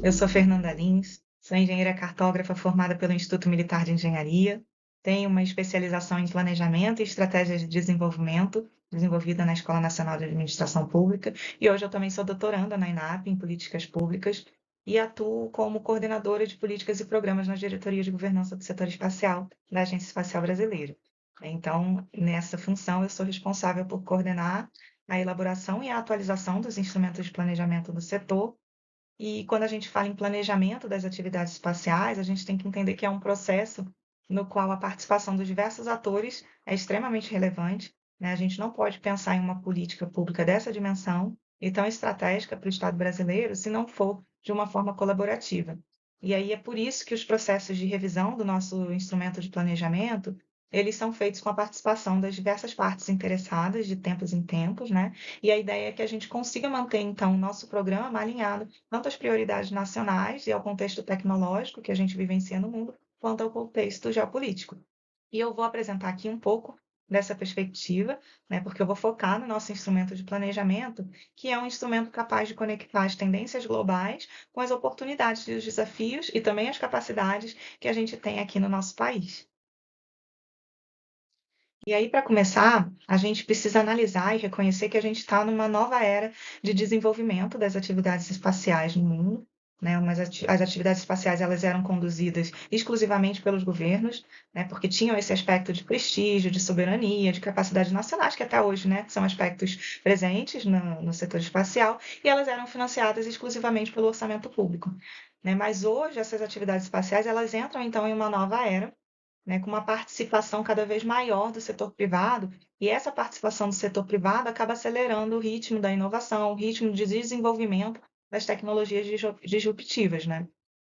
Eu sou Fernanda Lins, sou engenheira cartógrafa formada pelo Instituto Militar de Engenharia, tenho uma especialização em planejamento e estratégias de desenvolvimento, desenvolvida na Escola Nacional de Administração Pública, e hoje eu também sou doutoranda na ENAP, em Políticas Públicas, e atuo como coordenadora de políticas e programas na diretoria de governança do setor espacial da Agência Espacial Brasileira. Então, nessa função, eu sou responsável por coordenar a elaboração e a atualização dos instrumentos de planejamento do setor. E quando a gente fala em planejamento das atividades espaciais, a gente tem que entender que é um processo no qual a participação dos diversos atores é extremamente relevante, né? A gente não pode pensar em uma política pública dessa dimensão e tão estratégica para o Estado brasileiro se não for de uma forma colaborativa. E aí é por isso que os processos de revisão do nosso instrumento de planejamento, eles são feitos com a participação das diversas partes interessadas de tempos em tempos, né? E a ideia é que a gente consiga manter, então, o nosso programa alinhado tanto às prioridades nacionais e ao contexto tecnológico que a gente vivencia no mundo, quanto ao contexto geopolítico. E eu vou apresentar aqui um pouco dessa perspectiva, né, porque eu vou focar no nosso instrumento de planejamento, que é um instrumento capaz de conectar as tendências globais com as oportunidades e os desafios e também as capacidades que a gente tem aqui no nosso país. E aí, para começar, a gente precisa analisar e reconhecer que a gente está numa nova era de desenvolvimento das atividades espaciais no mundo, né? As atividades espaciais elas eram conduzidas exclusivamente pelos governos, né? Porque tinham esse aspecto de prestígio, de soberania, de capacidades nacionais, que até hoje, né? São aspectos presentes no setor espacial, e elas eram financiadas exclusivamente pelo orçamento público, né? Mas hoje essas atividades espaciais elas entram então em uma nova era, né, com uma participação cada vez maior do setor privado, e essa participação do setor privado acaba acelerando o ritmo da inovação, o ritmo de desenvolvimento das tecnologias disruptivas, né?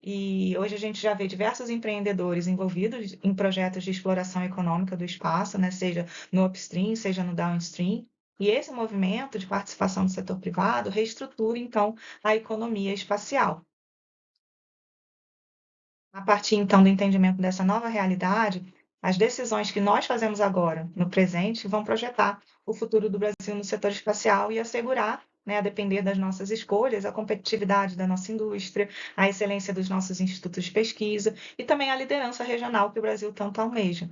E hoje a gente já vê diversos empreendedores envolvidos em projetos de exploração econômica do espaço, né, seja no upstream, seja no downstream, e esse movimento de participação do setor privado reestrutura, então, a economia espacial. A partir então do entendimento dessa nova realidade, as decisões que nós fazemos agora, no presente, vão projetar o futuro do Brasil no setor espacial e assegurar, né, a depender das nossas escolhas, a competitividade da nossa indústria, a excelência dos nossos institutos de pesquisa e também a liderança regional que o Brasil tanto almeja.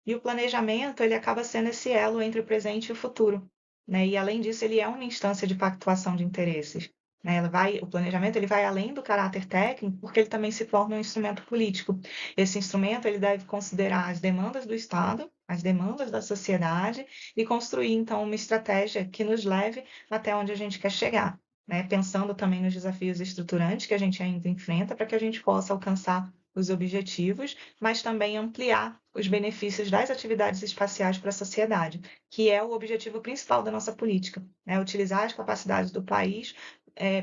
E o planejamento, ele acaba sendo esse elo entre o presente e o futuro, né? E além disso, ele é uma instância de pactuação de interesses, né? O planejamento, ele vai além do caráter técnico, porque ele também se torna um instrumento político. Esse instrumento, ele deve considerar as demandas do Estado, as demandas da sociedade e construir então uma estratégia que nos leve até onde a gente quer chegar, né? Pensando também nos desafios estruturantes que a gente ainda enfrenta para que a gente possa alcançar os objetivos, mas também ampliar os benefícios das atividades espaciais para a sociedade, que é o objetivo principal da nossa política, né? Utilizar as capacidades do país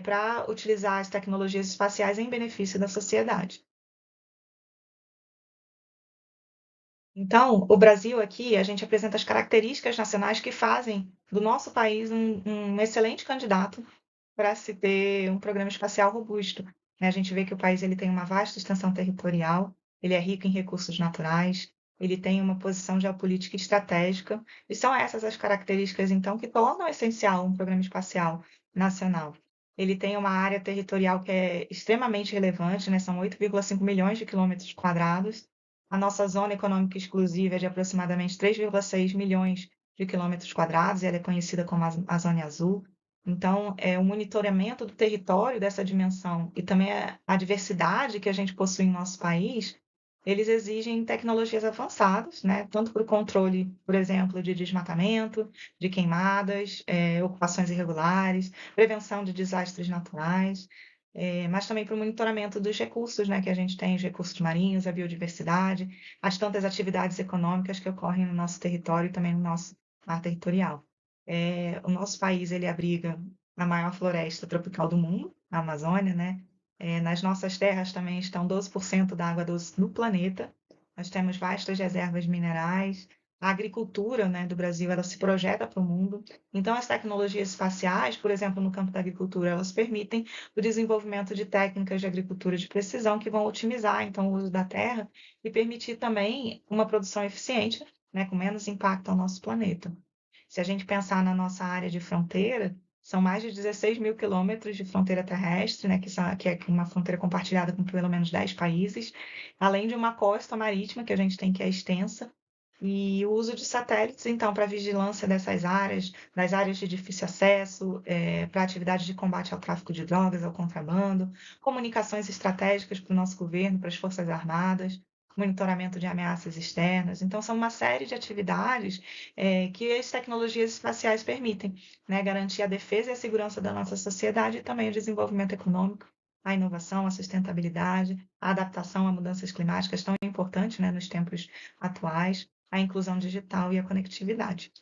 para utilizar as tecnologias espaciais em benefício da sociedade. Então, o Brasil aqui, a gente apresenta as características nacionais que fazem do nosso país um excelente candidato para se ter um programa espacial robusto, né? A gente vê que o país ele tem uma vasta extensão territorial, ele é rico em recursos naturais, ele tem uma posição geopolítica estratégica, e são essas as características, então, que tornam essencial um programa espacial nacional. Ele tem uma área territorial que é extremamente relevante, né? São 8,5 milhões de quilômetros quadrados. A nossa zona econômica exclusiva é de aproximadamente 3,6 milhões de quilômetros quadrados, e ela é conhecida como a Zona Azul. Então, o monitoramento do território dessa dimensão e também a diversidade que a gente possui em nosso país, eles exigem tecnologias avançadas, né? Tanto para o controle, por exemplo, de desmatamento, de queimadas, ocupações irregulares, prevenção de desastres naturais, mas também para o monitoramento dos recursos, né, que a gente tem, os recursos marinhos, a biodiversidade, as tantas atividades econômicas que ocorrem no nosso território e também no nosso mar territorial. O nosso país ele abriga a maior floresta tropical do mundo, a Amazônia, né? Nas nossas terras também estão 12% da água doce no planeta. Nós temos vastas reservas minerais. A agricultura, né, do Brasil, ela se projeta para o mundo. Então, as tecnologias espaciais, por exemplo, no campo da agricultura, elas permitem o desenvolvimento de técnicas de agricultura de precisão que vão otimizar, então, o uso da terra e permitir também uma produção eficiente, né, com menos impacto ao nosso planeta. Se a gente pensar na nossa área de fronteira, São mais de 16 mil quilômetros de fronteira terrestre, né, que é uma fronteira compartilhada com pelo menos 10 países, além de uma costa marítima que a gente tem que é extensa, e o uso de satélites, então, para vigilância dessas áreas, das áreas de difícil acesso, para atividades de combate ao tráfico de drogas, ao contrabando, comunicações estratégicas para o nosso governo, para as Forças Armadas, monitoramento de ameaças externas. Então, são uma série de atividades que as tecnologias espaciais permitem, né, garantir a defesa e a segurança da nossa sociedade e também o desenvolvimento econômico, a inovação, a sustentabilidade, a adaptação a mudanças climáticas tão importantes, né, nos tempos atuais, a inclusão digital e a conectividade.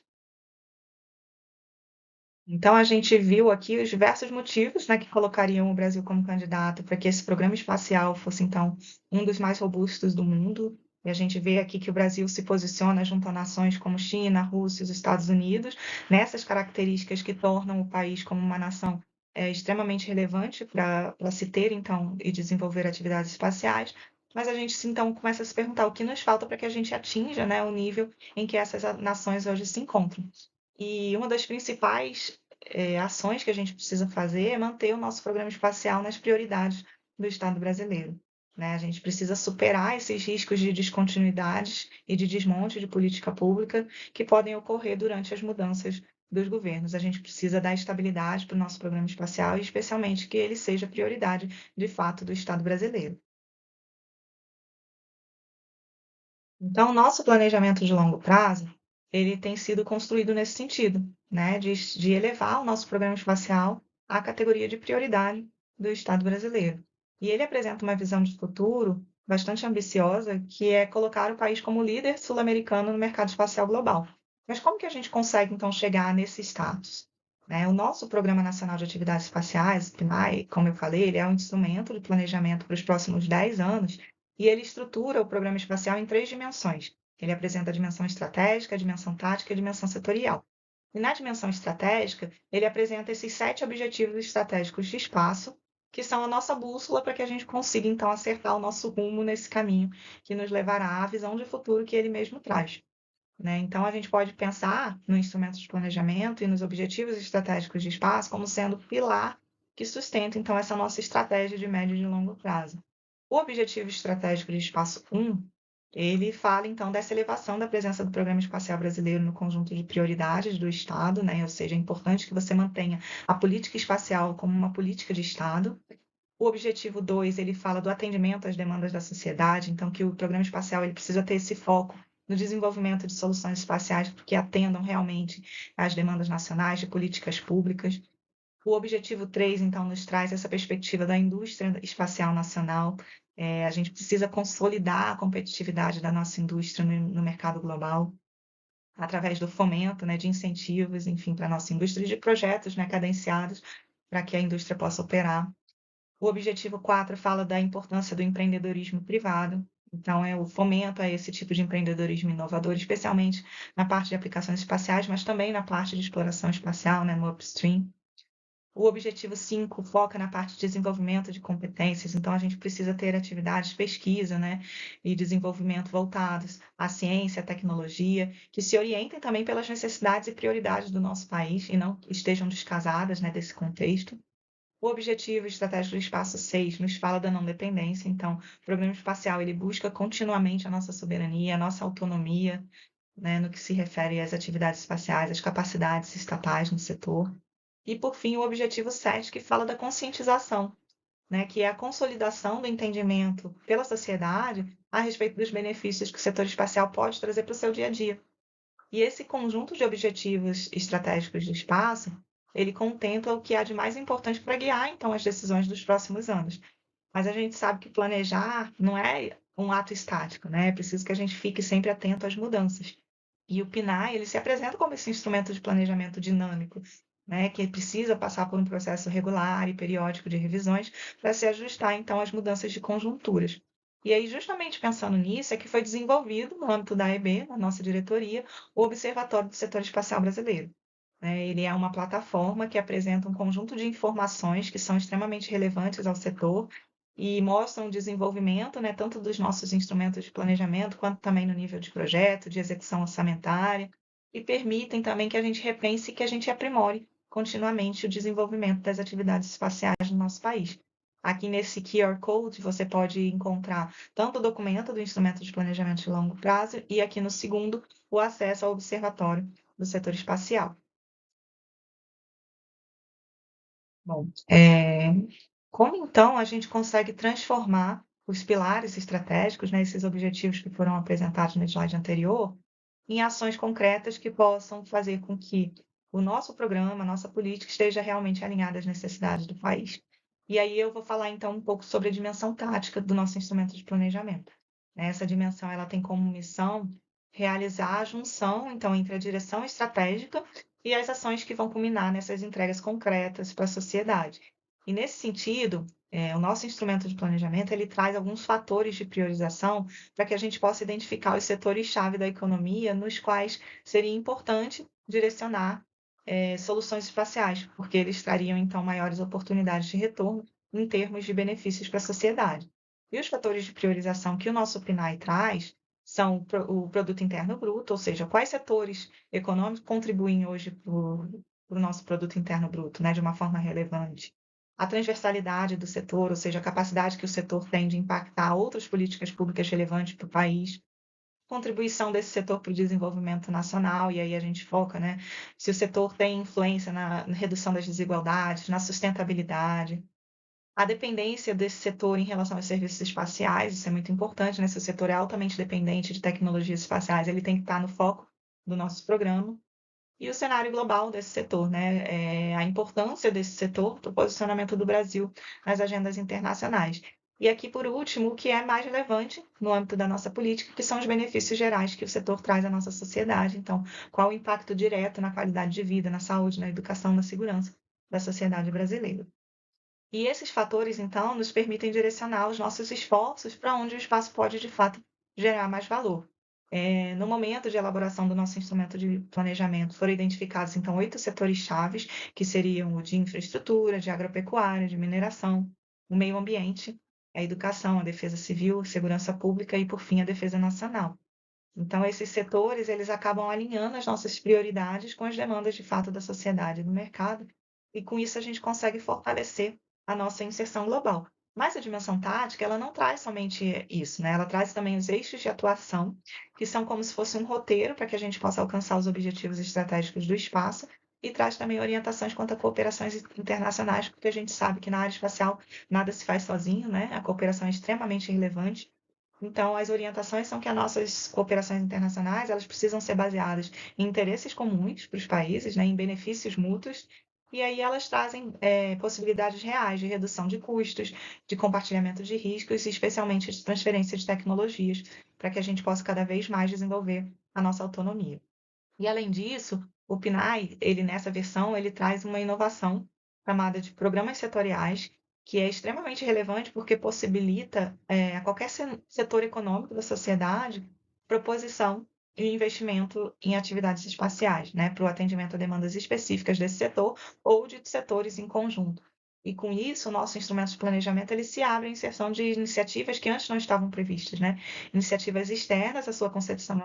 Então, a gente viu aqui os diversos motivos, né, que colocariam o Brasil como candidato para que esse programa espacial fosse, então, um dos mais robustos do mundo. E a gente vê aqui que o Brasil se posiciona junto a nações como China, Rússia e os Estados Unidos, nessas características que tornam o país como uma nação extremamente relevante para se ter, então, e desenvolver atividades espaciais. Mas a gente, então, começa a se perguntar o que nos falta para que a gente atinja, né, o nível em que essas nações hoje se encontram. E uma das principais ações que a gente precisa fazer é manter o nosso programa espacial nas prioridades do Estado brasileiro, né? A gente precisa superar esses riscos de descontinuidades e de desmonte de política pública que podem ocorrer durante as mudanças dos governos. A gente precisa dar estabilidade para o nosso programa espacial e, especialmente, que ele seja prioridade, de fato, do Estado brasileiro. Então, o nosso planejamento de longo prazo, ele tem sido construído nesse sentido, né, de elevar o nosso programa espacial à categoria de prioridade do Estado brasileiro. E ele apresenta uma visão de futuro bastante ambiciosa, que é colocar o país como líder sul-americano no mercado espacial global. Mas como que a gente consegue, então, chegar nesse status? Né? O nosso Programa Nacional de Atividades Espaciais, o PNAE, como eu falei, ele é um instrumento de planejamento para os próximos 10 anos, e ele estrutura o programa espacial em três dimensões. Ele apresenta a dimensão estratégica, a dimensão tática e a dimensão setorial. E na dimensão estratégica, ele apresenta esses 7 objetivos estratégicos de espaço, que são a nossa bússola para que a gente consiga, então, acertar o nosso rumo nesse caminho que nos levará à visão de futuro que ele mesmo traz. Né? Então, a gente pode pensar no instrumento de planejamento e nos objetivos estratégicos de espaço como sendo o pilar que sustenta, então, essa nossa estratégia de médio e de longo prazo. O Objetivo Estratégico de Espaço 1, ele fala, então, dessa elevação da presença do Programa Espacial Brasileiro no conjunto de prioridades do Estado, né? Ou seja, é importante que você mantenha a política espacial como uma política de Estado. O Objetivo 2, ele fala do atendimento às demandas da sociedade, então que o Programa Espacial ele precisa ter esse foco no desenvolvimento de soluções espaciais que atendam realmente às demandas nacionais de políticas públicas. O Objetivo 3, então, nos traz essa perspectiva da indústria espacial nacional. A gente precisa consolidar a competitividade da nossa indústria no mercado global, através do fomento, né, de incentivos, enfim, para a nossa indústria, e de projetos, né, cadenciados para que a indústria possa operar. O Objetivo 4 fala da importância do empreendedorismo privado. Então, é o fomento a esse tipo de empreendedorismo inovador, especialmente na parte de aplicações espaciais, mas também na parte de exploração espacial, né, no upstream. O Objetivo 5 foca na parte de desenvolvimento de competências, então a gente precisa ter atividades de pesquisa, né, e desenvolvimento voltados à ciência, à tecnologia, que se orientem também pelas necessidades e prioridades do nosso país e não estejam descasadas, né, desse contexto. O Objetivo Estratégico do Espaço 6 nos fala da não dependência, então o programa espacial ele busca continuamente a nossa soberania, a nossa autonomia, né, no que se refere às atividades espaciais, às capacidades estatais no setor. E, por fim, o Objetivo 7, que fala da conscientização, né, que é a consolidação do entendimento pela sociedade a respeito dos benefícios que o setor espacial pode trazer para o seu dia a dia. E esse conjunto de objetivos estratégicos de espaço, ele contempla o que há de mais importante para guiar, então, as decisões dos próximos anos. Mas a gente sabe que planejar não é um ato estático, né? É preciso que a gente fique sempre atento às mudanças. E o PNAE, ele se apresenta como esse instrumento de planejamento dinâmico, né? Que precisa passar por um processo regular e periódico de revisões para se ajustar, então, às mudanças de conjunturas. E aí, justamente pensando nisso, é que foi desenvolvido, no âmbito da AEB, na nossa diretoria, o Observatório do Setor Espacial Brasileiro. Ele é uma plataforma que apresenta um conjunto de informações que são extremamente relevantes ao setor e mostram o desenvolvimento, né, tanto dos nossos instrumentos de planejamento, quanto também no nível de projeto, de execução orçamentária, e permitem também que a gente repense e que a gente aprimore continuamente o desenvolvimento das atividades espaciais no nosso país. Aqui nesse QR Code você pode encontrar tanto o documento do Instrumento de Planejamento de Longo Prazo e aqui no segundo o acesso ao Observatório do Setor Espacial. Bom, como então a gente consegue transformar os pilares estratégicos, né, esses objetivos que foram apresentados no slide anterior, em ações concretas que possam fazer com que o nosso programa, a nossa política esteja realmente alinhada às necessidades do país. E aí eu vou falar então um pouco sobre a dimensão tática do nosso instrumento de planejamento. Essa dimensão ela tem como missão realizar a junção então entre a direção estratégica e as ações que vão culminar nessas entregas concretas para a sociedade. E nesse sentido, o nosso instrumento de planejamento ele traz alguns fatores de priorização para que a gente possa identificar os setores-chave da economia nos quais seria importante direcionar soluções espaciais, porque eles trariam então maiores oportunidades de retorno em termos de benefícios para a sociedade. E os fatores de priorização que o nosso PNAE traz são o produto interno bruto, ou seja, quais setores econômicos contribuem hoje para o nosso produto interno bruto, né, de uma forma relevante. A transversalidade do setor, ou seja, a capacidade que o setor tem de impactar outras políticas públicas relevantes para o país, contribuição desse setor para o desenvolvimento nacional, e aí a gente foca, né, se o setor tem influência na redução das desigualdades, na sustentabilidade, a dependência desse setor em relação aos serviços espaciais, isso é muito importante, né? Se o setor é altamente dependente de tecnologias espaciais, ele tem que estar no foco do nosso programa. E o cenário global desse setor, né? A importância desse setor para o posicionamento do Brasil nas agendas internacionais. E aqui, por último, o que é mais relevante no âmbito da nossa política, que são os benefícios gerais que o setor traz à nossa sociedade. Então, qual o impacto direto na qualidade de vida, na saúde, na educação, na segurança da sociedade brasileira. E esses fatores, então, nos permitem direcionar os nossos esforços para onde o espaço pode, de fato, gerar mais valor. No momento de elaboração do nosso instrumento de planejamento, foram identificados, então, 8 setores chaves, que seriam o de infraestrutura, de agropecuária, de mineração, o meio ambiente, a educação, a defesa civil, segurança pública e, por fim, a defesa nacional. Então, esses setores, eles acabam alinhando as nossas prioridades com as demandas, de fato, da sociedade e do mercado, e com isso a gente consegue fortalecer a nossa inserção global. Mas a dimensão tática, ela não traz somente isso, né? Ela traz também os eixos de atuação, que são como se fosse um roteiro para que a gente possa alcançar os objetivos estratégicos do espaço, e traz também orientações quanto a cooperações internacionais, porque a gente sabe que na área espacial nada se faz sozinho, né? A cooperação é extremamente relevante. Então, as orientações são que as nossas cooperações internacionais elas precisam ser baseadas em interesses comuns para os países, né, em benefícios mútuos, e aí elas trazem possibilidades reais de redução de custos, de compartilhamento de riscos e especialmente de transferência de tecnologias, para que a gente possa cada vez mais desenvolver a nossa autonomia. E além disso, o PNAE, ele nessa versão, ele traz uma inovação chamada de programas setoriais, que é extremamente relevante porque possibilita a qualquer setor econômico da sociedade proposição e investimento em atividades espaciais, né, para o atendimento a demandas específicas desse setor ou de setores em conjunto. E com isso, o nosso instrumento de planejamento ele se abre à inserção de iniciativas que antes não estavam previstas, né? Iniciativas externas à sua concepção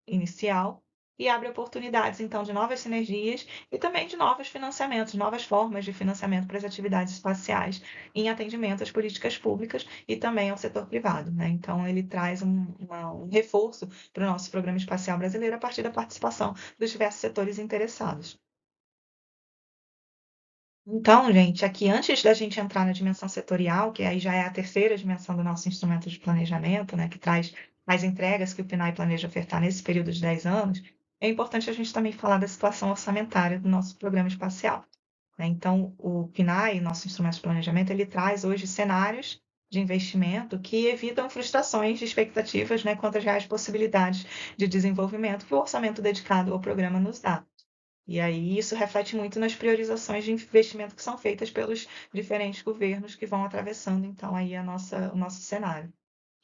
inicial e abre oportunidades, então, de novas sinergias e também de novos financiamentos, novas formas de financiamento para as atividades espaciais em atendimento às políticas públicas e também ao setor privado, né? Então, ele traz um reforço para o nosso programa espacial brasileiro a partir da participação dos diversos setores interessados. Então, gente, aqui antes da gente entrar na dimensão setorial, que aí já é a terceira dimensão do nosso instrumento de planejamento, né, que traz as entregas que o PNAE planeja ofertar nesse período de 10 anos, é importante a gente também falar da situação orçamentária do nosso programa espacial, né? Então, o PNAE, nosso instrumento de planejamento, ele traz hoje cenários de investimento que evitam frustrações de expectativas, né, quanto às reais possibilidades de desenvolvimento que o orçamento dedicado ao programa nos dá. E aí isso reflete muito nas priorizações de investimento que são feitas pelos diferentes governos que vão atravessando então aí o nosso cenário,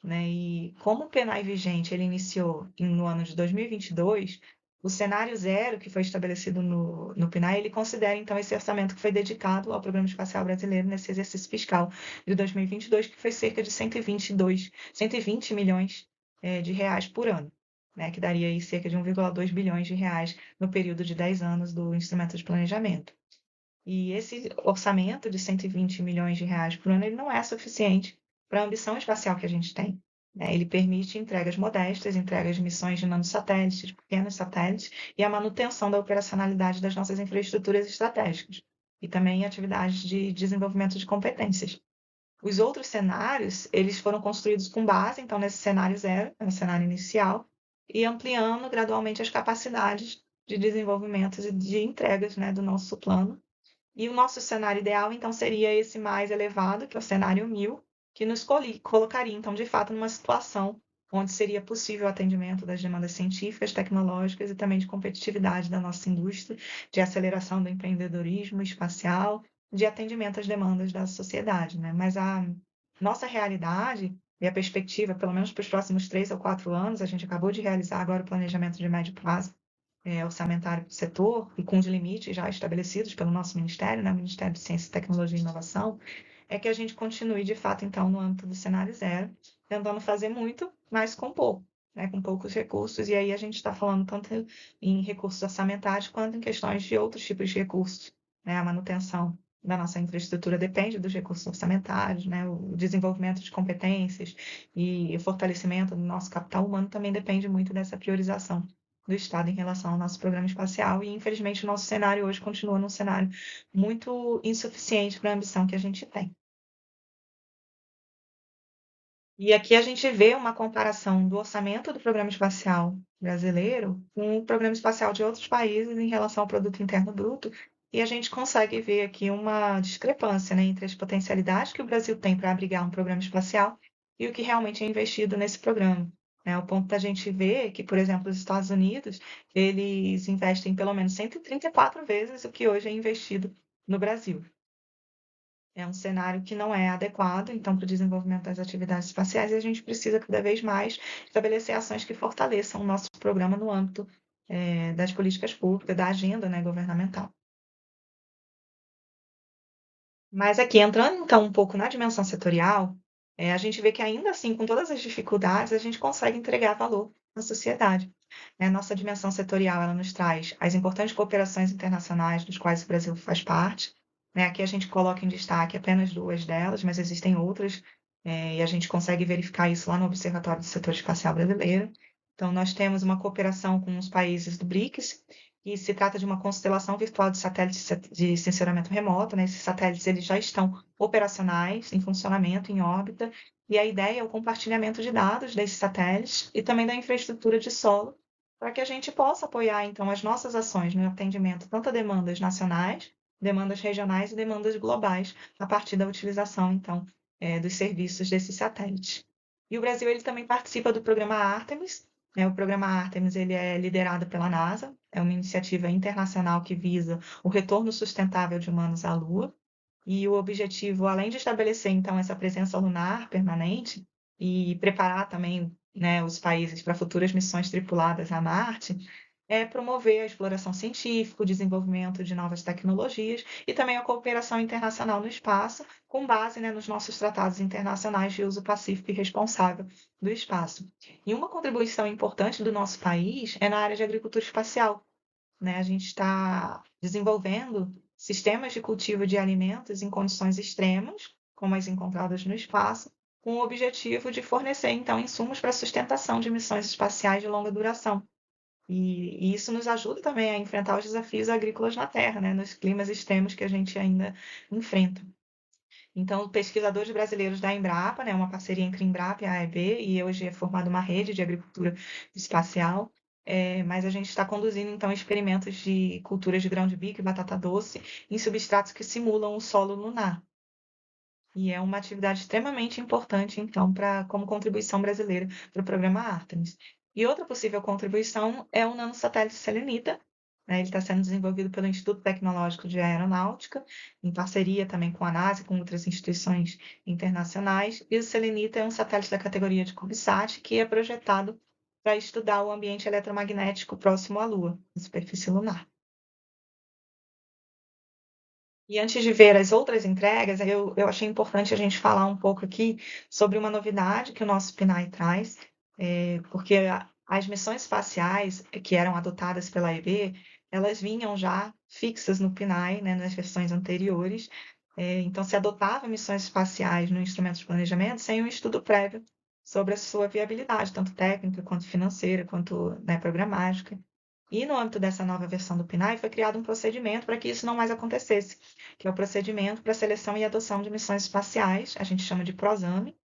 né? E como o PNAE vigente ele iniciou no ano de 2022, o cenário zero que foi estabelecido no PNAE, ele considera então esse orçamento que foi dedicado ao Programa Espacial Brasileiro nesse exercício fiscal de 2022, que foi cerca de 120 milhões de reais por ano, né? Que daria aí cerca de 1,2 bilhões de reais no período de 10 anos do instrumento de planejamento. E esse orçamento de 120 milhões de reais por ano, ele não é suficiente para a ambição espacial que a gente tem, né? Ele permite entregas modestas, entregas de missões de nanosatélites, de pequenos satélites, e a manutenção da operacionalidade das nossas infraestruturas estratégicas, e também atividades de desenvolvimento de competências. Os outros cenários, eles foram construídos com base, então, nesse cenário zero, no cenário inicial, e ampliando gradualmente as capacidades de desenvolvimento e de entregas, né, do nosso plano. E o nosso cenário ideal, então, seria esse mais elevado, que é o cenário 1000, que nos colocaria, então, de fato, numa situação onde seria possível o atendimento das demandas científicas, tecnológicas e também de competitividade da nossa indústria, de aceleração do empreendedorismo espacial, de atendimento às demandas da sociedade, né? Mas a nossa realidade e a perspectiva, pelo menos para os próximos 3 ou 4 anos, a gente acabou de realizar agora o planejamento de médio prazo orçamentário do setor e com os limites já estabelecidos pelo nosso Ministério, né, o Ministério de Ciência, Tecnologia e Inovação, é que a gente continue, de fato, então, no âmbito do cenário zero, tentando fazer muito, mas com pouco, né, com poucos recursos, e aí a gente está falando tanto em recursos orçamentários quanto em questões de outros tipos de recursos, né, a manutenção da nossa infraestrutura depende dos recursos orçamentários, né, o desenvolvimento de competências e o fortalecimento do nosso capital humano também depende muito dessa priorização do Estado em relação ao nosso programa espacial, e infelizmente o nosso cenário hoje continua num cenário muito insuficiente para a ambição que a gente tem. E aqui a gente vê uma comparação do orçamento do programa espacial brasileiro com o programa espacial de outros países em relação ao produto interno bruto, e a gente consegue ver aqui uma discrepância, né, entre as potencialidades que o Brasil tem para abrigar um programa espacial e o que realmente é investido nesse programa. É o ponto da gente ver que, por exemplo, os Estados Unidos, eles investem pelo menos 134 vezes o que hoje é investido no Brasil. É um cenário que não é adequado, então, para o desenvolvimento das atividades espaciais, e a gente precisa cada vez mais estabelecer ações que fortaleçam o nosso programa no âmbito das políticas públicas, da agenda, né, governamental. Mas aqui, entrando então um pouco na dimensão setorial, a gente vê que ainda assim, com todas as dificuldades, a gente consegue entregar valor à sociedade. Né? Nossa dimensão setorial, ela nos traz as importantes cooperações internacionais dos quais o Brasil faz parte, né? Aqui a gente coloca em destaque apenas duas delas, mas existem outras, e a gente consegue verificar isso lá no Observatório do Setor Espacial Brasileiro. Então, nós temos uma cooperação com os países do BRICS, e se trata de uma constelação virtual de satélites de sensoramento remoto, né? Esses satélites eles já estão operacionais, em funcionamento, em órbita, e a ideia é o compartilhamento de dados desses satélites e também da infraestrutura de solo, para que a gente possa apoiar, então, as nossas ações no atendimento tanto a demandas nacionais, demandas regionais e demandas globais, a partir da utilização, então, dos serviços desses satélites. E o Brasil ele também participa do programa Artemis, né? O programa Artemis ele é liderado pela NASA, é uma iniciativa internacional que visa o retorno sustentável de humanos à Lua. E o objetivo, além de estabelecer então essa presença lunar permanente e preparar também, né, os países para futuras missões tripuladas a Marte, é promover a exploração científica, o desenvolvimento de novas tecnologias e também a cooperação internacional no espaço, com base, né, nos nossos tratados internacionais de uso pacífico e responsável do espaço. E uma contribuição importante do nosso país é na área de agricultura espacial, né? A gente está desenvolvendo sistemas de cultivo de alimentos em condições extremas, como as encontradas no espaço, com o objetivo de fornecer, então, insumos para a sustentação de missões espaciais de longa duração. E isso nos ajuda também a enfrentar os desafios agrícolas na Terra, né? Nos climas extremos que a gente ainda enfrenta. Então, pesquisadores brasileiros da Embrapa, né, uma parceria entre Embrapa e a AEB, e hoje é formada uma rede de agricultura espacial, mas a gente está conduzindo, então, experimentos de culturas de grão de bico e batata doce em substratos que simulam o solo lunar. E é uma atividade extremamente importante, então, como contribuição brasileira para o programa Artemis. E outra possível contribuição é o nanosatélite Selenita, né? Ele está sendo desenvolvido pelo Instituto Tecnológico de Aeronáutica, em parceria também com a NASA e com outras instituições internacionais. E o Selenita é um satélite da categoria de CubeSat que é projetado para estudar o ambiente eletromagnético próximo à Lua, na superfície lunar. E antes de ver as outras entregas, eu achei importante a gente falar um pouco aqui sobre uma novidade que o nosso PNAE traz, porque as missões espaciais que eram adotadas pela EB, elas vinham já fixas no PNAE, né, nas versões anteriores. Então, se adotava missões espaciais no instrumento de planejamento sem um estudo prévio sobre a sua viabilidade, tanto técnica quanto financeira, quanto, né, programática. E no âmbito dessa nova versão do PNAE foi criado um procedimento para que isso não mais acontecesse, que é o procedimento para seleção e adoção de missões espaciais, a gente chama de PROSAME,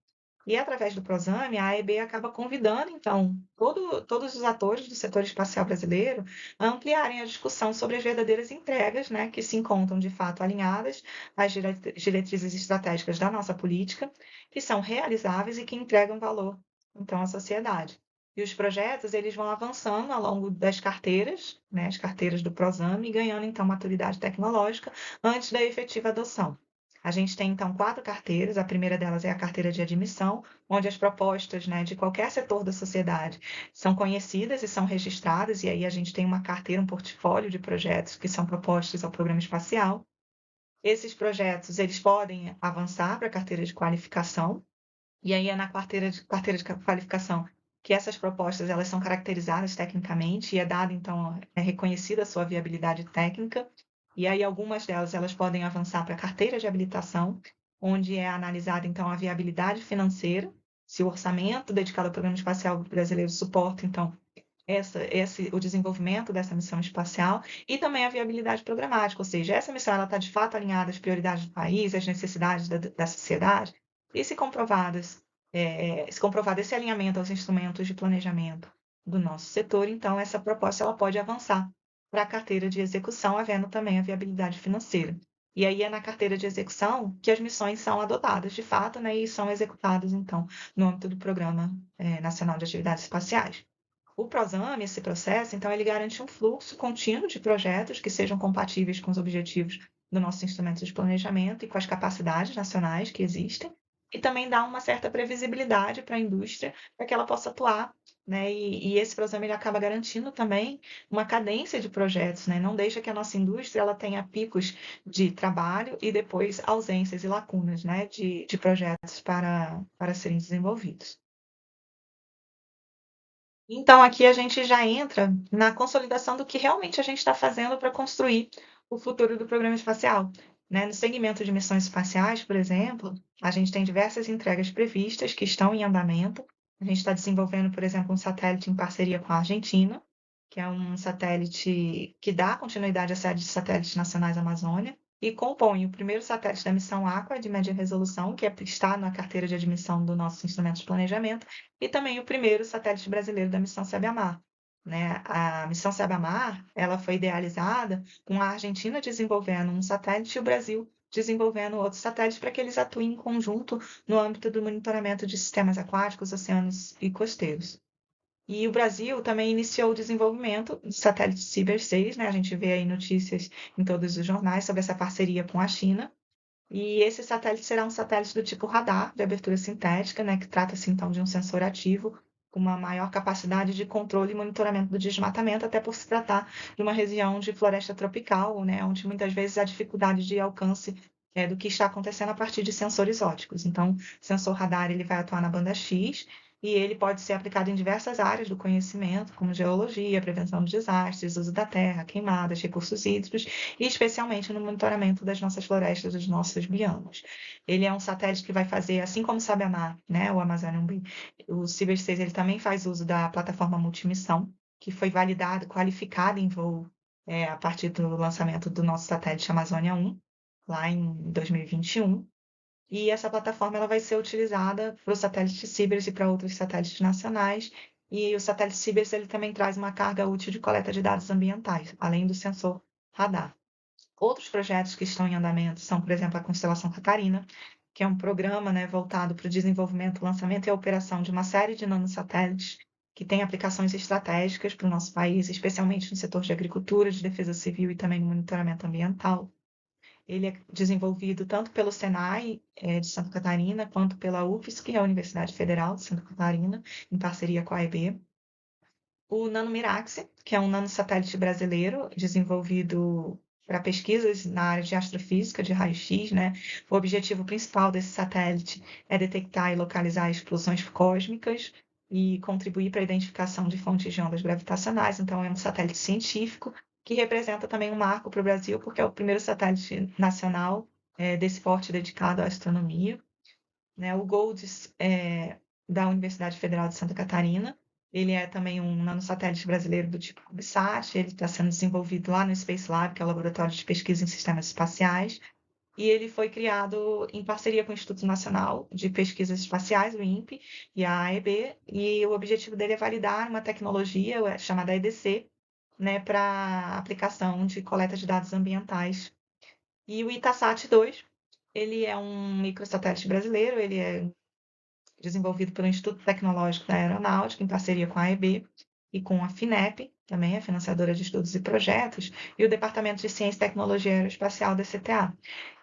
e através do PROSAME, a AEB acaba convidando, então, todos os atores do setor espacial brasileiro a ampliarem a discussão sobre as verdadeiras entregas, né, que se encontram, de fato, alinhadas às diretrizes estratégicas da nossa política, que são realizáveis e que entregam valor, então, à sociedade. E os projetos, eles vão avançando ao longo das carteiras, né, as carteiras do PROSAME, e ganhando, então, maturidade tecnológica antes da efetiva adoção. A gente tem, então, 4 carteiras. A primeira delas é a carteira de admissão, onde as propostas, né, de qualquer setor da sociedade são conhecidas e são registradas, e aí a gente tem uma carteira, um portfólio de projetos que são propostos ao programa espacial. Esses projetos, eles podem avançar para a carteira de qualificação, e aí é na carteira de qualificação que essas propostas elas são caracterizadas tecnicamente e é dado, então, é reconhecida a sua viabilidade técnica. E aí algumas delas elas podem avançar para a carteira de habilitação, onde é analisada, então, a viabilidade financeira, se o orçamento dedicado ao Programa Espacial Brasileiro suporta, então, o desenvolvimento dessa missão espacial e também a viabilidade programática, ou seja, essa missão está de fato alinhada às prioridades do país, às necessidades da sociedade, e se comprovado esse alinhamento aos instrumentos de planejamento do nosso setor, então essa proposta ela pode avançar para a carteira de execução, havendo também a viabilidade financeira. E aí é na carteira de execução que as missões são adotadas de fato, né, e são executadas, então, no âmbito do Programa Nacional de Atividades Espaciais. O PROSAME, esse processo, então, ele garante um fluxo contínuo de projetos que sejam compatíveis com os objetivos do nosso instrumento de planejamento e com as capacidades nacionais que existem, e também dá uma certa previsibilidade para a indústria, para que ela possa atuar, né? E esse PROSAME ele acaba garantindo também uma cadência de projetos, né? Não deixa que a nossa indústria ela tenha picos de trabalho e depois ausências e lacunas, né? De projetos para serem desenvolvidos. Então, aqui a gente já entra na consolidação do que realmente a gente está fazendo para construir o futuro do programa espacial. Né? No segmento de missões espaciais, por exemplo, a gente tem diversas entregas previstas que estão em andamento. A gente está desenvolvendo, por exemplo, um satélite em parceria com a Argentina, que é um satélite que dá continuidade à série de satélites nacionais Amazônia, e compõe o primeiro satélite da missão Aqua, de média resolução, que está na carteira de admissão do nosso instrumento de planejamento, e também o primeiro satélite brasileiro da missão Sabiamar. Né? A missão Sabiamar, ela foi idealizada com a Argentina desenvolvendo um satélite e o Brasil desenvolvendo outro satélite para que eles atuem em conjunto no âmbito do monitoramento de sistemas aquáticos, oceanos e costeiros. E o Brasil também iniciou o desenvolvimento do satélite Ciber 6, né? A gente vê aí notícias em todos os jornais sobre essa parceria com a China. E esse satélite será um satélite do tipo radar, de abertura sintética, né? Que trata-se então de um sensor ativo com uma maior capacidade de controle e monitoramento do desmatamento, até por se tratar de uma região de floresta tropical, né? Onde muitas vezes há dificuldade de alcance do que está acontecendo a partir de sensores ópticos. Então, o sensor radar ele vai atuar na banda X e ele pode ser aplicado em diversas áreas do conhecimento, como geologia, prevenção de desastres, uso da terra, queimadas, recursos hídricos, e especialmente no monitoramento das nossas florestas, dos nossos biomas. Ele é um satélite que vai fazer, assim como o Sabiamar, né, o Amazonian Bee, o Ciber 6, ele também faz uso da plataforma multimissão, que foi validada, qualificada em voo a partir do lançamento do nosso satélite Amazônia 1, lá em 2021. E essa plataforma ela vai ser utilizada para o satélite Cibers e para outros satélites nacionais. E o satélite Cibers ele também traz uma carga útil de coleta de dados ambientais, além do sensor radar. Outros projetos que estão em andamento são, por exemplo, a Constelação Catarina, que é um programa, né, voltado para o desenvolvimento, lançamento e operação de uma série de nanosatélites que tem aplicações estratégicas para o nosso país, especialmente no setor de agricultura, de defesa civil e também no monitoramento ambiental. Ele é desenvolvido tanto pelo Senai de Santa Catarina, quanto pela UFSC, que é a Universidade Federal de Santa Catarina, em parceria com a AEB. O NanoMiraxi, que é um nanosatélite brasileiro desenvolvido para pesquisas na área de astrofísica, de raio-x, né? O objetivo principal desse satélite é detectar e localizar explosões cósmicas e contribuir para a identificação de fontes de ondas gravitacionais. Então, é um satélite científico que representa também um marco para o Brasil, porque é o primeiro satélite nacional desse porte dedicado à astronomia, né? O GOLDS da Universidade Federal de Santa Catarina. Ele é também um nanosatélite brasileiro do tipo CubeSat. Ele está sendo desenvolvido lá no Space Lab, que é o laboratório de pesquisa em sistemas espaciais. E ele foi criado em parceria com o Instituto Nacional de Pesquisas Espaciais, o INPE, e a AEB, e o objetivo dele é validar uma tecnologia chamada EDC, né, para aplicação de coleta de dados ambientais. E o Itasat-2, ele é um microsatélite brasileiro, ele é desenvolvido pelo Instituto Tecnológico da Aeronáutica, em parceria com a AEB e com a FINEP, também a financiadora de estudos e projetos, e o Departamento de Ciência e Tecnologia Aeroespacial da CTA.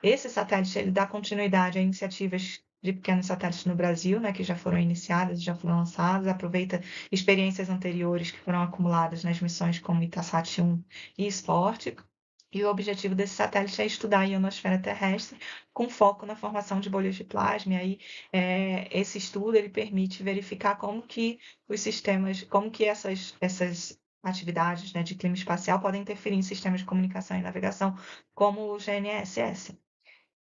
Esse satélite ele dá continuidade a iniciativas de pequenos satélites no Brasil, né, que já foram iniciadas, já foram lançadas, aproveita experiências anteriores que foram acumuladas nas missões como Itasat 1 e Sport, e o objetivo desse satélite é estudar a ionosfera terrestre com foco na formação de bolhas de plasma. E aí, esse estudo ele permite verificar como que os sistemas, como que essas atividades, né, de clima espacial podem interferir em sistemas de comunicação e navegação, como o GNSS.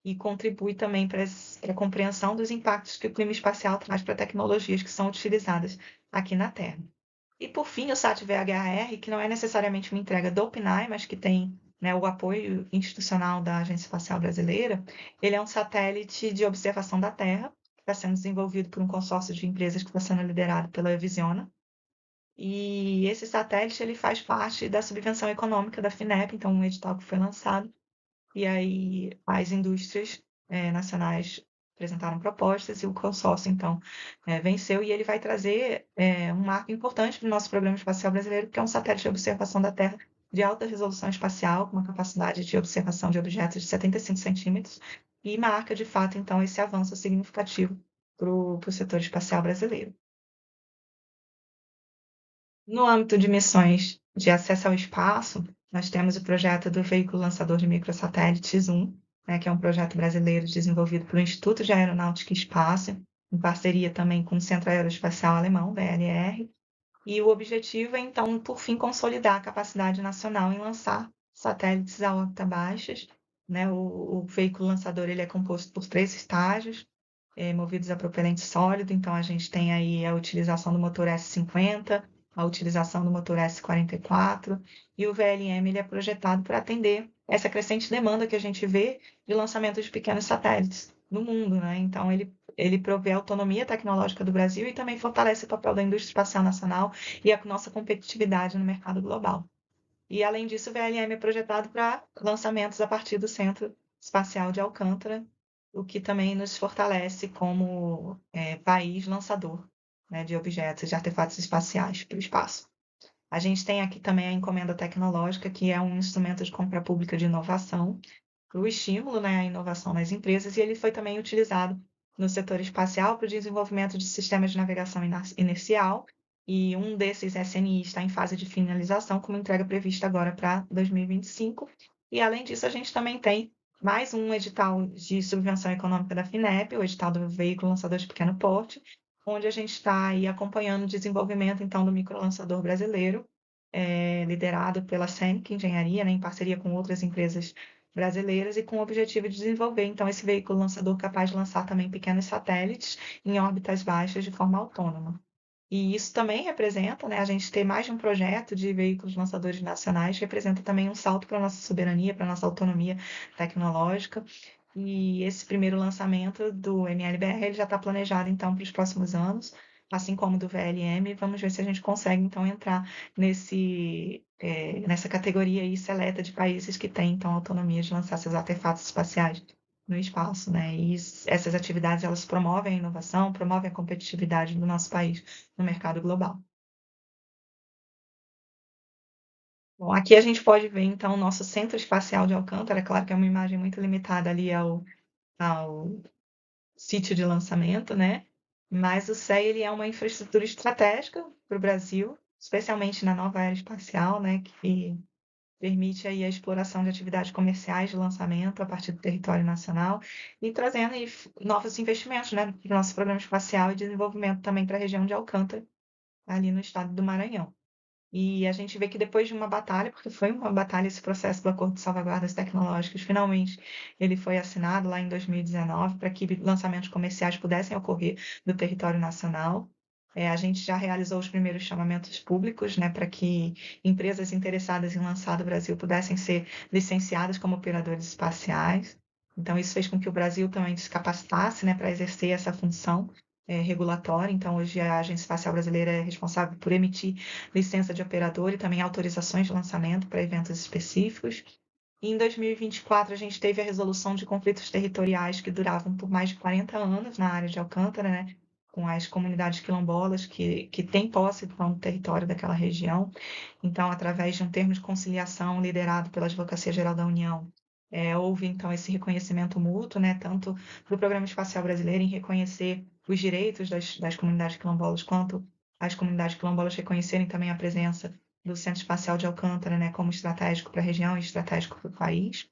E contribui também para a compreensão dos impactos que o clima espacial traz para tecnologias que são utilizadas aqui na Terra. E por fim, o SAT-VHR, que não é necessariamente uma entrega do PNAE, mas que tem, né, o apoio institucional da Agência Espacial Brasileira, ele é um satélite de observação da Terra, que está sendo desenvolvido por um consórcio de empresas que está sendo liderado pela Visiona. E esse satélite ele faz parte da subvenção econômica da FINEP, então um edital que foi lançado, e aí as indústrias nacionais apresentaram propostas e o consórcio, então, venceu, e ele vai trazer um marco importante para o nosso programa espacial brasileiro, que é um satélite de observação da Terra de alta resolução espacial, com uma capacidade de observação de objetos de 75 centímetros, e marca, de fato, então, esse avanço significativo para o setor espacial brasileiro. No âmbito de missões de acesso ao espaço, nós temos o projeto do Veículo Lançador de Microsatélites 1, né, que é um projeto brasileiro desenvolvido pelo Instituto de Aeronáutica e Espaço, em parceria também com o Centro Aeroespacial Alemão, VLR, e o objetivo é, então, por fim, consolidar a capacidade nacional em lançar satélites a órbita baixas, né? O veículo lançador ele é composto por 3 estágios, movidos a propelente sólido, então a gente tem aí a utilização do motor S-50, a utilização do motor S-44, e o VLM ele é projetado para atender essa crescente demanda que a gente vê de lançamento de pequenos satélites no mundo, né? Então ele provê a autonomia tecnológica do Brasil e também fortalece o papel da indústria espacial nacional e a nossa competitividade no mercado global. E, além disso, o VLM é projetado para lançamentos a partir do Centro Espacial de Alcântara, o que também nos fortalece como país lançador, né, de objetos, de artefatos espaciais para o espaço. A gente tem aqui também a encomenda tecnológica, que é um instrumento de compra pública de inovação, para o estímulo, né, à inovação nas empresas, e ele foi também utilizado no setor espacial para o desenvolvimento de sistemas de navegação inercial, e um desses SNI está em fase de finalização, com uma entrega prevista agora para 2025. E, além disso, a gente também tem mais um edital de subvenção econômica da FINEP, o edital do Veículo Lançador de Pequeno Porte, onde a gente está aí acompanhando o desenvolvimento, então, do microlançador brasileiro, liderado pela SENC Engenharia, né, em parceria com outras empresas brasileiras e com o objetivo de desenvolver, então, esse veículo lançador capaz de lançar também pequenos satélites em órbitas baixas de forma autônoma. E isso também representa, né, a gente ter mais de um projeto de veículos lançadores nacionais, representa também um salto para a nossa soberania, para a nossa autonomia tecnológica. E esse primeiro lançamento do MLBR ele já está planejado, então, para os próximos anos, assim como do VLM. Vamos ver se a gente consegue, então, entrar nessa categoria aí seleta de países que têm, então, autonomia de lançar seus artefatos espaciais no espaço, né? E essas atividades, elas promovem a inovação, promovem a competitividade do nosso país no mercado global. Bom, aqui a gente pode ver, então, o nosso Centro Espacial de Alcântara. Claro que é uma imagem muito limitada ali ao sítio de lançamento, né? Mas o CEA ele é uma infraestrutura estratégica para o Brasil, especialmente na nova era espacial, né? Que permite aí a exploração de atividades comerciais de lançamento a partir do território nacional e trazendo aí novos investimentos, né, para o nosso programa espacial e desenvolvimento também para a região de Alcântara, ali no estado do Maranhão. E a gente vê que depois de uma batalha, porque foi uma batalha esse processo do Acordo de Salvaguardas Tecnológicas, finalmente ele foi assinado lá em 2019 para que lançamentos comerciais pudessem ocorrer no território nacional. A gente já realizou os primeiros chamamentos públicos, né, para que empresas interessadas em lançar do Brasil pudessem ser licenciadas como operadores espaciais. Então, isso fez com que o Brasil também se capacitasse, né, para exercer essa função regulatória. Então, hoje a Agência Espacial Brasileira é responsável por emitir licença de operador e também autorizações de lançamento para eventos específicos. E em 2024, a gente teve a resolução de conflitos territoriais que duravam por mais de 40 anos na área de Alcântara, né? Com as comunidades quilombolas que têm posse do território daquela região. Então, através de um termo de conciliação liderado pela Advocacia Geral da União, houve então esse reconhecimento mútuo, né, tanto do Programa Espacial Brasileiro em reconhecer os direitos das comunidades quilombolas, quanto as comunidades quilombolas reconhecerem também a presença do Centro Espacial de Alcântara, né, como estratégico para a região e estratégico para o país.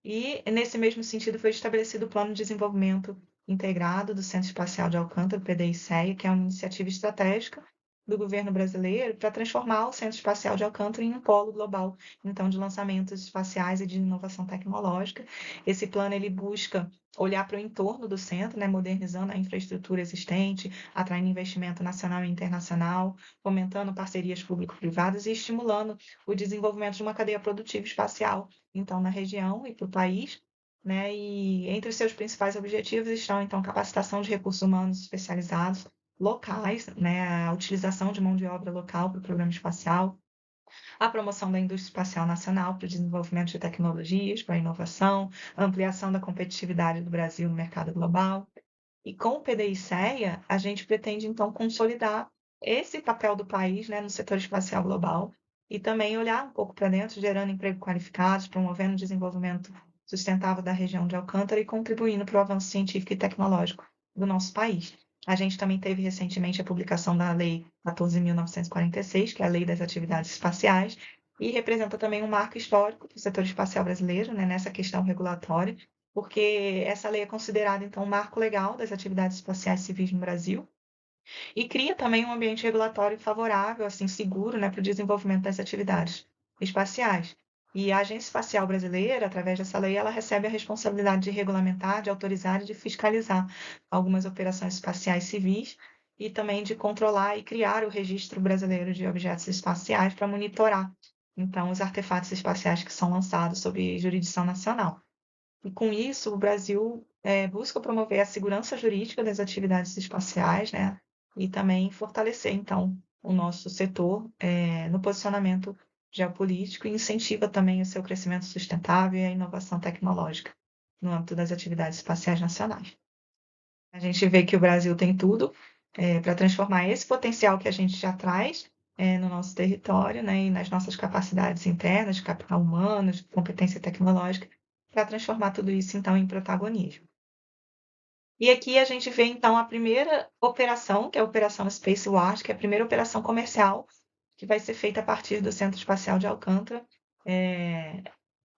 E, nesse mesmo sentido, foi estabelecido o Plano de Desenvolvimento Integrado do Centro Espacial de Alcântara, o PDI-CEA, que é uma iniciativa estratégica do governo brasileiro para transformar o Centro Espacial de Alcântara em um polo global, então, de lançamentos espaciais e de inovação tecnológica. Esse plano ele busca olhar para o entorno do centro, né, modernizando a infraestrutura existente, atraindo investimento nacional e internacional, fomentando parcerias público-privadas e estimulando o desenvolvimento de uma cadeia produtiva espacial então, na região e para o país, né? E entre os seus principais objetivos estão, então, capacitação de recursos humanos especializados locais, né? A utilização de mão de obra local para o programa espacial, a promoção da indústria espacial nacional para o desenvolvimento de tecnologias, para a inovação, a ampliação da competitividade do Brasil no mercado global. E com o PDI-CEA, a gente pretende, então, consolidar esse papel do país, né, no setor espacial global e também olhar um pouco para dentro, gerando emprego qualificados, promovendo o desenvolvimento sustentável da região de Alcântara e contribuindo para o avanço científico e tecnológico do nosso país. A gente também teve recentemente a publicação da Lei 14.946, que é a Lei das Atividades Espaciais, e representa também um marco histórico para o setor espacial brasileiro, né, nessa questão regulatória, porque essa lei é considerada, então, um marco legal das atividades espaciais civis no Brasil e cria também um ambiente regulatório favorável, assim, seguro, né, para o desenvolvimento das atividades espaciais. E a Agência Espacial Brasileira, através dessa lei, ela recebe a responsabilidade de regulamentar, de autorizar e de fiscalizar algumas operações espaciais civis e também de controlar e criar o Registro Brasileiro de Objetos Espaciais para monitorar, então, os artefatos espaciais que são lançados sob jurisdição nacional. E com isso, o Brasil busca promover a segurança jurídica das atividades espaciais, né? E também fortalecer, então, o nosso setor no posicionamento geopolítico e incentiva também o seu crescimento sustentável e a inovação tecnológica no âmbito das atividades espaciais nacionais. A gente vê que o Brasil tem tudo para transformar esse potencial que a gente já traz no nosso território, né, e nas nossas capacidades internas, de capital humano, de competência tecnológica, para transformar tudo isso, então, em protagonismo. E aqui a gente vê, então, a primeira operação, que é a Operação Spaceward, que é a primeira operação comercial que vai ser feita a partir do Centro Espacial de Alcântara,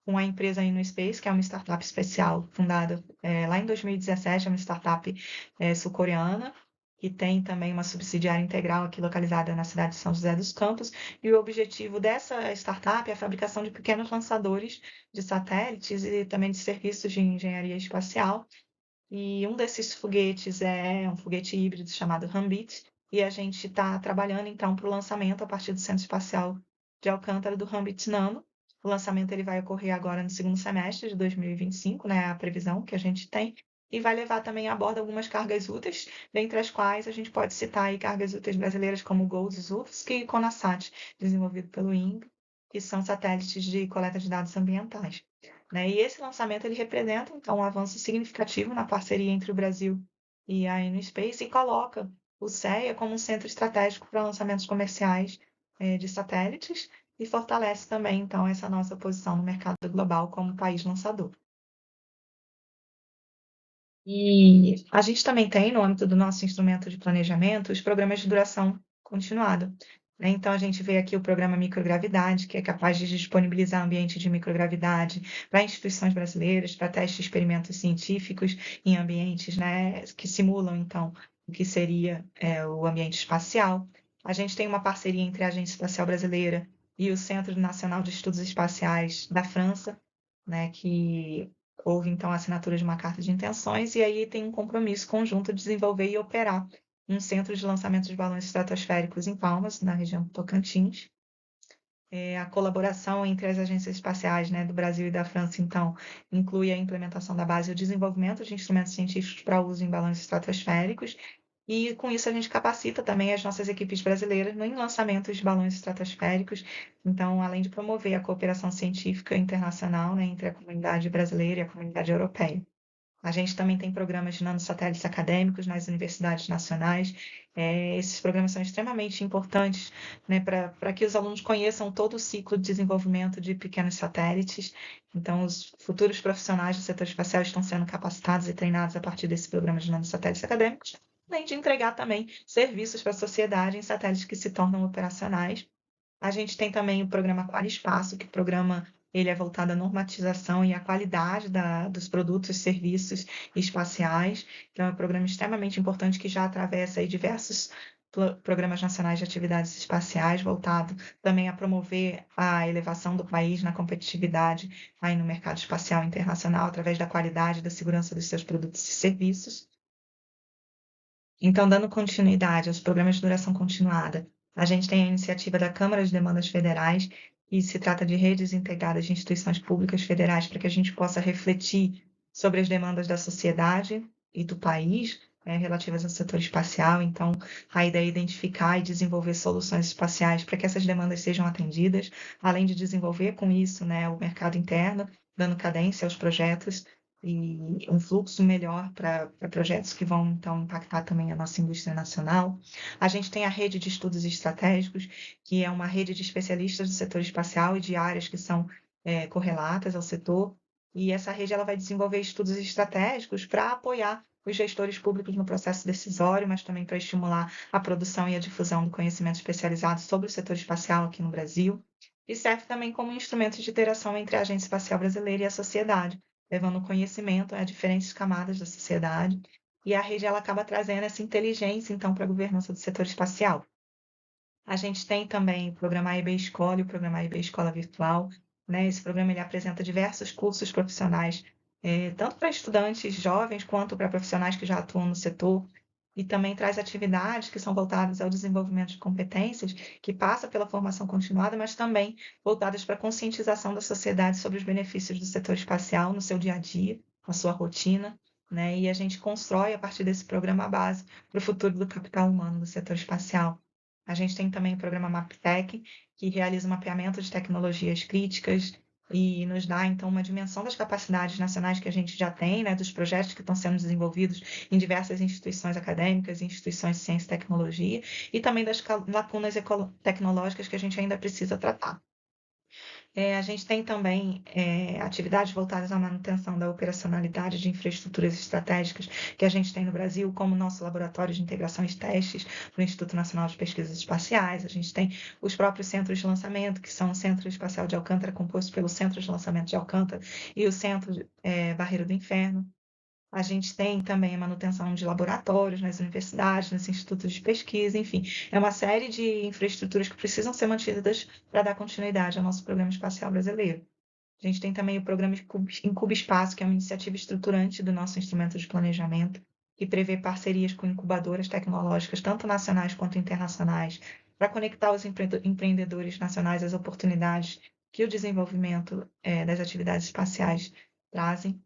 com a empresa InnoSpace, que é uma startup especial fundada lá em 2017, é uma startup sul-coreana, que tem também uma subsidiária integral aqui localizada na cidade de São José dos Campos, e o objetivo dessa startup é a fabricação de pequenos lançadores de satélites e também de serviços de engenharia espacial. E um desses foguetes é um foguete híbrido chamado Rambit, e a gente está trabalhando então para o lançamento a partir do Centro Espacial de Alcântara do Rambit Nano. O lançamento ele vai ocorrer agora no segundo semestre de 2025, né, a previsão que a gente tem, e vai levar também a bordo algumas cargas úteis, dentre as quais a gente pode citar aí cargas úteis brasileiras como o Goldsuvsky e Conasat, desenvolvido pelo INPE, que são satélites de coleta de dados ambientais. Né? E esse lançamento ele representa, então, um avanço significativo na parceria entre o Brasil e a InnoSpace e coloca o CEA como um centro estratégico para lançamentos comerciais de satélites e fortalece também, então, essa nossa posição no mercado global como país lançador. E a gente também tem, no âmbito do nosso instrumento de planejamento, os programas de duração continuada. Né? Então, a gente vê aqui o programa Microgravidade, que é capaz de disponibilizar ambiente de microgravidade para instituições brasileiras, para testes de experimentos científicos em ambientes, né, que simulam, então, o que seria o ambiente espacial. A gente tem uma parceria entre a Agência Espacial Brasileira e o Centro Nacional de Estudos Espaciais da França, né, que houve então a assinatura de uma carta de intenções e aí tem um compromisso conjunto de desenvolver e operar um centro de lançamento de balões estratosféricos em Palmas, na região do Tocantins. A colaboração entre as agências espaciais, né, do Brasil e da França, então, inclui a implementação da base e o desenvolvimento de instrumentos científicos para uso em balões estratosféricos, e com isso a gente capacita também as nossas equipes brasileiras no lançamento de balões estratosféricos. Então, além de promover a cooperação científica internacional, né, entre a comunidade brasileira e a comunidade europeia. A gente também tem programas de nanosatélites acadêmicos nas universidades nacionais. Esses programas são extremamente importantes, né, para que os alunos conheçam todo o ciclo de desenvolvimento de pequenos satélites. Então, os futuros profissionais do setor espacial estão sendo capacitados e treinados a partir desse programa de nanosatélites acadêmicos, além de entregar também serviços para a sociedade em satélites que se tornam operacionais. A gente tem também o programa Aquarispaço, que o programa ele é voltado à normatização e à qualidade dos produtos e serviços espaciais. Então, é um programa extremamente importante que já atravessa aí diversos programas nacionais de atividades espaciais, voltado também a promover a elevação do país na competitividade aí no mercado espacial internacional, através da qualidade e da segurança dos seus produtos e serviços. Então, dando continuidade aos programas de duração continuada, a gente tem a iniciativa da Câmara de Demandas Federais, e se trata de redes integradas de instituições públicas federais para que a gente possa refletir sobre as demandas da sociedade e do país, né, relativas ao setor espacial. Então, a ideia é identificar e desenvolver soluções espaciais para que essas demandas sejam atendidas, além de desenvolver com isso, né, o mercado interno, dando cadência aos projetos e um fluxo melhor para projetos que vão, então, impactar também a nossa indústria nacional. A gente tem a rede de estudos estratégicos, que é uma rede de especialistas do setor espacial e de áreas que são correlatas ao setor, e essa rede ela vai desenvolver estudos estratégicos para apoiar os gestores públicos no processo decisório, mas também para estimular a produção e a difusão do conhecimento especializado sobre o setor espacial aqui no Brasil, e serve também como instrumento de interação entre a Agência Espacial Brasileira e a sociedade, levando conhecimento a diferentes camadas da sociedade, e a rede ela acaba trazendo essa inteligência, então, para a governança do setor espacial. A gente tem também o programa AIB Escola e o programa AIB Escola Virtual, né? Esse programa ele apresenta diversos cursos profissionais, tanto para estudantes jovens quanto para profissionais que já atuam no setor, e também traz atividades que são voltadas ao desenvolvimento de competências, que passa pela formação continuada, mas também voltadas para a conscientização da sociedade sobre os benefícios do setor espacial no seu dia a dia, na sua rotina, né? E a gente constrói a partir desse programa a base para o futuro do capital humano do setor espacial. A gente tem também o programa MapTech, que realiza o mapeamento de tecnologias críticas e nos dá, então, uma dimensão das capacidades nacionais que a gente já tem, né, dos projetos que estão sendo desenvolvidos em diversas instituições acadêmicas, instituições de ciência e tecnologia, e também das lacunas tecnológicas que a gente ainda precisa tratar. A gente tem também atividades voltadas à manutenção da operacionalidade de infraestruturas estratégicas que a gente tem no Brasil, como o nosso laboratório de integração e testes do Instituto Nacional de Pesquisas Espaciais. A gente tem os próprios centros de lançamento, que são o Centro Espacial de Alcântara, composto pelo Centro de Lançamento de Alcântara e o Centro Barreiro do Inferno. A gente tem também a manutenção de laboratórios nas universidades, nos institutos de pesquisa, enfim, é uma série de infraestruturas que precisam ser mantidas para dar continuidade ao nosso programa espacial brasileiro. A gente tem também o programa Incuba Espaço, que é uma iniciativa estruturante do nosso instrumento de planejamento, que prevê parcerias com incubadoras tecnológicas, tanto nacionais quanto internacionais, para conectar os empreendedores nacionais às oportunidades que o desenvolvimento das atividades espaciais trazem.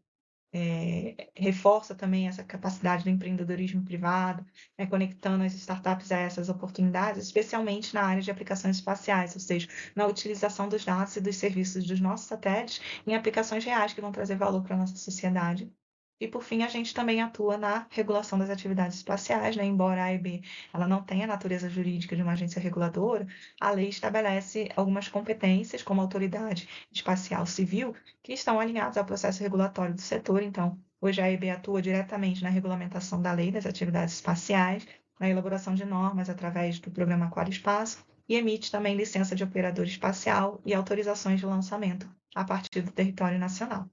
Reforça também essa capacidade do empreendedorismo privado, né, conectando as startups a essas oportunidades, especialmente na área de aplicações espaciais, ou seja, na utilização dos dados e dos serviços dos nossos satélites em aplicações reais que vão trazer valor para a nossa sociedade. E, por fim, a gente também atua na regulação das atividades espaciais, né? Embora a AIB ela não tenha a natureza jurídica de uma agência reguladora, a lei estabelece algumas competências, como autoridade espacial civil, que estão alinhados ao processo regulatório do setor. Então, hoje a AIB atua diretamente na regulamentação da lei das atividades espaciais, na elaboração de normas através do programa Aquarispaço e emite também licença de operador espacial e autorizações de lançamento a partir do território nacional.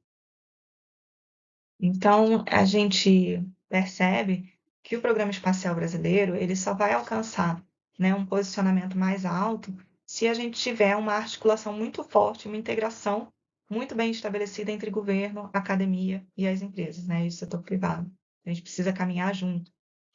Então, a gente percebe que o programa espacial brasileiro ele só vai alcançar, né, um posicionamento mais alto, se a gente tiver uma articulação muito forte, uma integração muito bem estabelecida entre governo, academia e as empresas, né, e o setor privado. A gente precisa caminhar junto.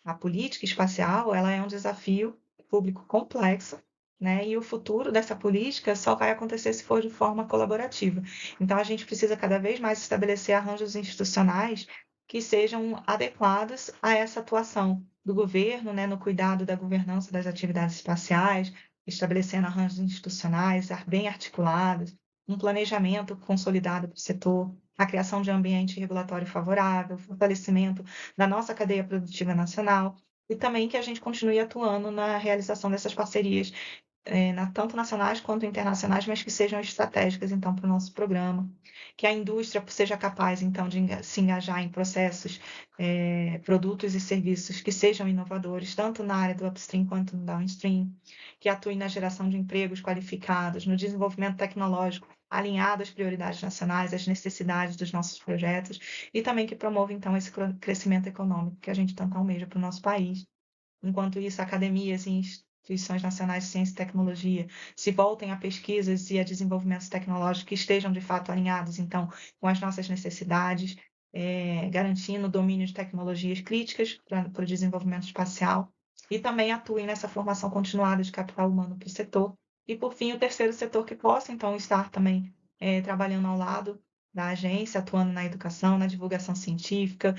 A política espacial, ela é um desafio público complexo, né? E o futuro dessa política só vai acontecer se for de forma colaborativa. Então, a gente precisa cada vez mais estabelecer arranjos institucionais que sejam adequados a essa atuação do governo, né, no cuidado da governança das atividades espaciais, estabelecendo arranjos institucionais bem articulados, um planejamento consolidado para o setor, a criação de ambiente regulatório favorável, fortalecimento da nossa cadeia produtiva nacional, e também que a gente continue atuando na realização dessas parcerias, tanto nacionais quanto internacionais, mas que sejam estratégicas, então, para o nosso programa. Que a indústria seja capaz, então, de se engajar em processos, produtos e serviços que sejam inovadores, tanto na área do upstream quanto no downstream, que atue na geração de empregos qualificados, no desenvolvimento tecnológico, alinhado às prioridades nacionais, às necessidades dos nossos projetos, e também que promova, então, esse crescimento econômico que a gente tanto almeja para o nosso país. Enquanto isso, academias e instituições nacionais de ciência e tecnologia se voltem a pesquisas e a desenvolvimentos tecnológicos que estejam, de fato, alinhados, então, com as nossas necessidades, garantindo o domínio de tecnologias críticas para o desenvolvimento espacial, e também atuem nessa formação continuada de capital humano para o setor. E, por fim, o terceiro setor que possa, então, estar também trabalhando ao lado da agência, atuando na educação, na divulgação científica,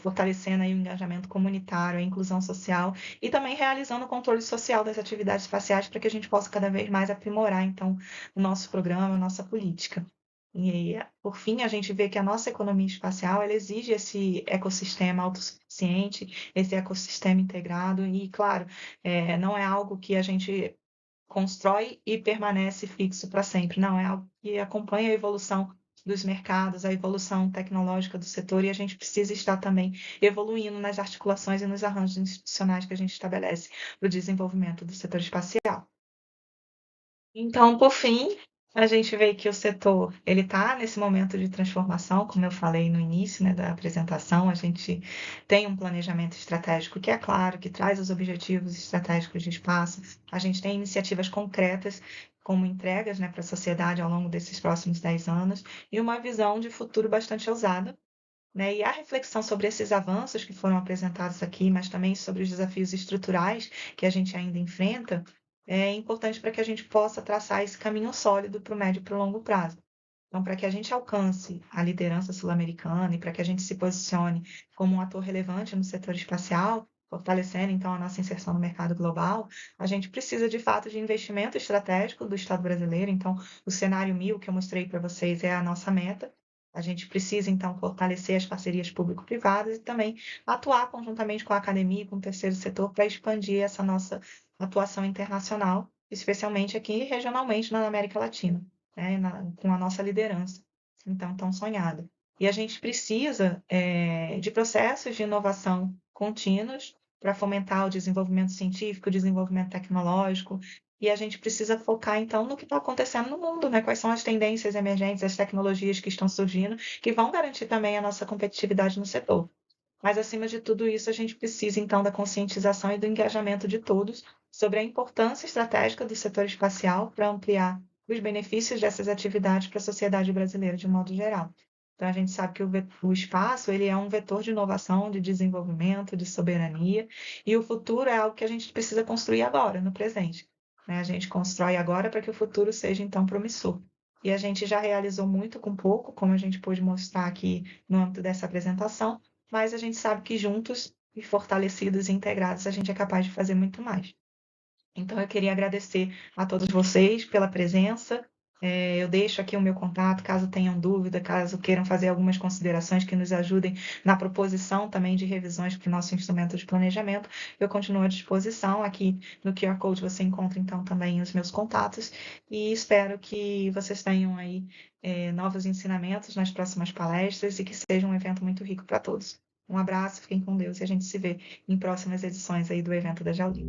fortalecendo aí o engajamento comunitário, a inclusão social e também realizando o controle social das atividades espaciais para que a gente possa cada vez mais aprimorar, então, o nosso programa, a nossa política. E, por fim, a gente vê que a nossa economia espacial ela exige esse ecossistema autossuficiente, esse ecossistema integrado, e, claro, não é algo que a gente constrói e permanece fixo para sempre. Não, é algo que acompanha a evolução dos mercados, a evolução tecnológica do setor, e a gente precisa estar também evoluindo nas articulações e nos arranjos institucionais que a gente estabelece para o desenvolvimento do setor espacial. Então, por fim, a gente vê que o setor ele está nesse momento de transformação, como eu falei no início, né, da apresentação, a gente tem um planejamento estratégico que é claro, que traz os objetivos estratégicos de espaço, a gente tem iniciativas concretas como entregas, né, para a sociedade ao longo desses próximos 10 anos e uma visão de futuro bastante ousada, né? E a reflexão sobre esses avanços que foram apresentados aqui, mas também sobre os desafios estruturais que a gente ainda enfrenta, é importante para que a gente possa traçar esse caminho sólido para o médio e para o longo prazo. Então, para que a gente alcance a liderança sul-americana e para que a gente se posicione como um ator relevante no setor espacial, fortalecendo então a nossa inserção no mercado global, a gente precisa de fato de investimento estratégico do Estado brasileiro. Então, o cenário 1000 que eu mostrei para vocês é a nossa meta. A gente precisa então fortalecer as parcerias público-privadas e também atuar conjuntamente com a academia e com o terceiro setor para expandir essa nossa atuação internacional, especialmente aqui regionalmente na América Latina, né, com a nossa liderança, então tão sonhada. E a gente precisa de processos de inovação contínuos para fomentar o desenvolvimento científico, o desenvolvimento tecnológico, e a gente precisa focar, então, no que está acontecendo no mundo, né? Quais são as tendências emergentes, as tecnologias que estão surgindo, que vão garantir também a nossa competitividade no setor. Mas, acima de tudo isso, a gente precisa, então, da conscientização e do engajamento de todos sobre a importância estratégica do setor espacial para ampliar os benefícios dessas atividades para a sociedade brasileira de modo geral. Então, a gente sabe que o espaço ele é um vetor de inovação, de desenvolvimento, de soberania, e o futuro é algo que a gente precisa construir agora, no presente, né? A gente constrói agora para que o futuro seja, então, promissor. E a gente já realizou muito com pouco, como a gente pôde mostrar aqui no âmbito dessa apresentação, mas a gente sabe que juntos e fortalecidos e integrados a gente é capaz de fazer muito mais. Então, eu queria agradecer a todos vocês pela presença. Eu deixo aqui o meu contato, caso tenham dúvida, caso queiram fazer algumas considerações que nos ajudem na proposição também de revisões para o nosso instrumento de planejamento. Eu continuo à disposição. Aqui no QR Code você encontra, então, também os meus contatos. E espero que vocês tenham aí novos ensinamentos nas próximas palestras e que seja um evento muito rico para todos. Um abraço, fiquem com Deus e a gente se vê em próximas edições aí do evento da Jauli.